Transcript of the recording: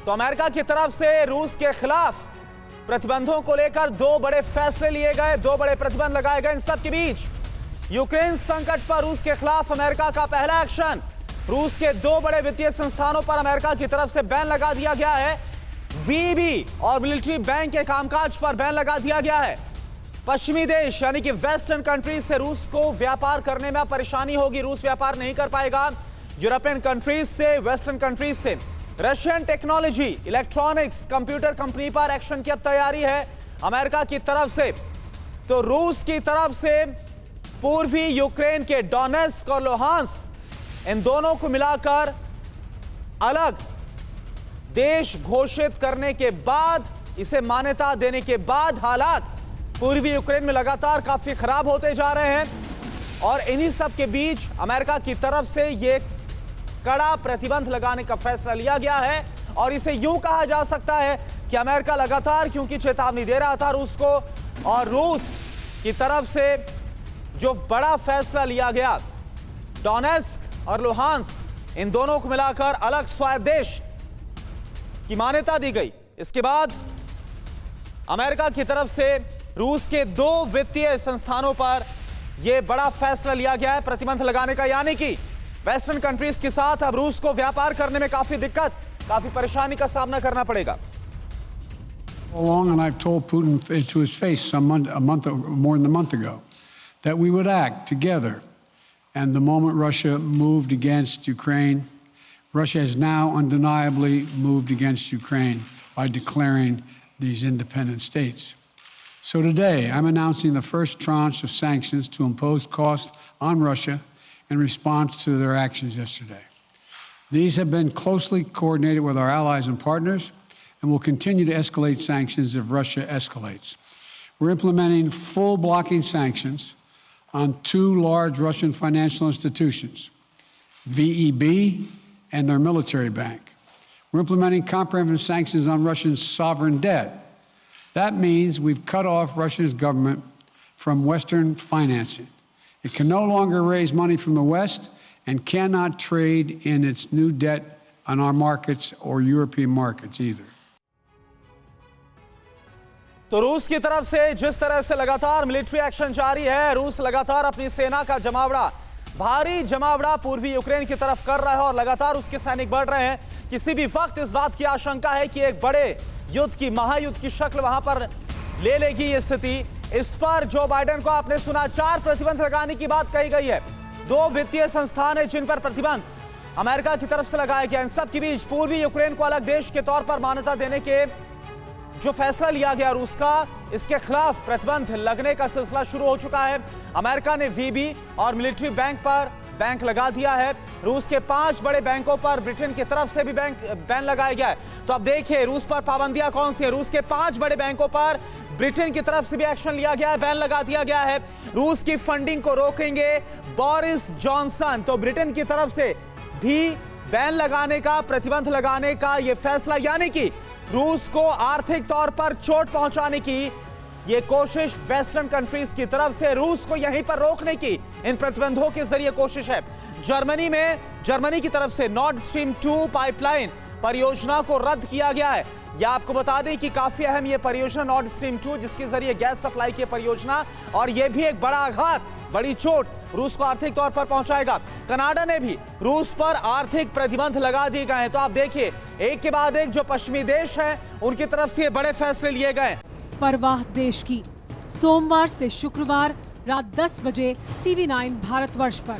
तो अमेरिका की तरफ से रूस के खिलाफ प्रतिबंधों को लेकर दो बड़े फैसले लिए गए, दो बड़े प्रतिबंध लगाए गए। इन सब के बीच यूक्रेन संकट पर रूस के खिलाफ अमेरिका का पहला एक्शन। रूस के दो बड़े वित्तीय संस्थानों पर अमेरिका की तरफ से बैन लगा दिया गया है। वीबी और मिलिट्री बैंक के कामकाज पर बैन लगा दिया गया है। पश्चिमी देश यानी कि वेस्टर्न कंट्रीज से रूस को व्यापार करने में परेशानी होगी, रूस व्यापार नहीं कर पाएगा। यूरोपियन कंट्रीज से, वेस्टर्न कंट्रीज से Russian technology, electronics, computer company पर एक्शन की अब तैयारी है अमेरिका की तरफ से। तो रूस की तरफ से पूर्वी यूक्रेन के डोनेट्स्क और लुहांस्क, इन दोनों को मिलाकर अलग देश घोषित करने के बाद, इसे मान्यता देने के बाद हालात पूर्वी यूक्रेन में लगातार काफी खराब होते जा रहे हैं। और इन्हीं सब के बीच अमेरिका की तरफ से यह कड़ा प्रतिबंध लगाने का फैसला लिया गया है। और इसे यूं कहा जा सकता है कि अमेरिका लगातार क्योंकि चेतावनी दे रहा था रूस को, और रूस की तरफ से जो बड़ा फैसला लिया गया, डोनेट्स्क और लुहांस्क, इन दोनों को मिलाकर अलग स्वायत्त देश की मान्यता दी गई। इसके बाद अमेरिका की तरफ से रूस के दो वित्तीय संस्थानों पर यह बड़ा फैसला लिया गया है प्रतिबंध लगाने का, यानी कि वेस्टर्न कंट्रीज के साथ अब रूस को व्यापार करने में काफी दिक्कत, काफी परेशानी का सामना करना पड़ेगा। Along, and I've told Putin to his face more than a month ago, that we would act together. And the moment Russia moved against Ukraine, Russia has now undeniably moved against Ukraine by declaring these independent states. So today, I'm announcing the first tranche of sanctions to impose costs on Russia in response to their actions yesterday. These have been closely coordinated with our allies and partners and will continue to escalate sanctions if Russia escalates. We're implementing full blocking sanctions on two large Russian financial institutions, VEB and their military bank. We're implementing comprehensive sanctions on Russian sovereign debt. That means we've cut off Russia's government from Western financing. It can no longer raise money from the West and cannot trade in its new debt on our markets or European markets either. तो रूस की तरफ से जिस तरह से लगातार military action जारी है, रूस लगातार अपनी सेना का जमावड़ा, भारी जमावड़ा पूर्वी यूक्रेन की तरफ कर रहा है और लगातार उसके सैनिक बढ़ रहे हैं। किसी भी वक्त इस बात की आशंका है कि एक बड़े युद्ध की, महायुद्ध की शक्ल वहां पर ले लेगी ये स्थिति। इस पर जो बाइडेन को आपने सुना, 4 प्रतिबंध लगाने की बात कही गई है। 2 वित्तीय संस्थान है जिन पर प्रतिबंध अमेरिका की तरफ से लगाया गया। इन सब के बीच पूर्वी यूक्रेन को अलग देश के तौर पर मान्यता देने के जो फैसला लिया गया रूस का, इसके खिलाफ प्रतिबंध लगने का सिलसिला शुरू हो चुका है। अमेरिका ने वीबी और मिलिट्री बैंक पर बैंक लगा दिया है। रूस के 5 बड़े बैंकों पर ब्रिटेन की तरफ से भी बैन लगाया गया है। तो अब देखिए रूस पर पाबंदियां कौन सी है। रूस के 5 बड़े बैंकों पर ब्रिटेन की तरफ से भी एक्शन लिया गया है, बैन लगा दिया गया है। रूस की फंडिंग को रोकेंगे बोरिस जॉनसन। तो ब्रिटेन की तरफ से भी बैन लगाने का, प्रतिबंध लगाने का यह फैसला, यानी कि रूस को आर्थिक तौर पर चोट पहुंचाने की यह कोशिश वेस्टर्न कंट्रीज की तरफ से रूस को यहीं पर रोकने की इन प्रतिबंधों के जरिए कोशिश है। जर्मनी की तरफ से नॉर्ड स्ट्रीम 2 पाइपलाइन परियोजना को रद्द किया गया है। यह आपको बता दें कि काफी अहम यह परियोजना नॉर्ड स्ट्रीम 2, जिसके जरिए गैस सप्लाई की परियोजना, और यह भी एक बड़ा आघात, बड़ी चोट रूस को आर्थिक तौर पर पहुंचाएगा। कनाडा ने भी रूस पर आर्थिक प्रतिबंध लगा दिए गए हैं। तो आप देखिए एक के बाद एक जो पश्चिमी देश हैं उनकी तरफ से बड़े फैसले लिए गए। परवाह देश की, सोमवार से शुक्रवार रात 10 बजे TV9 भारतवर्ष पर।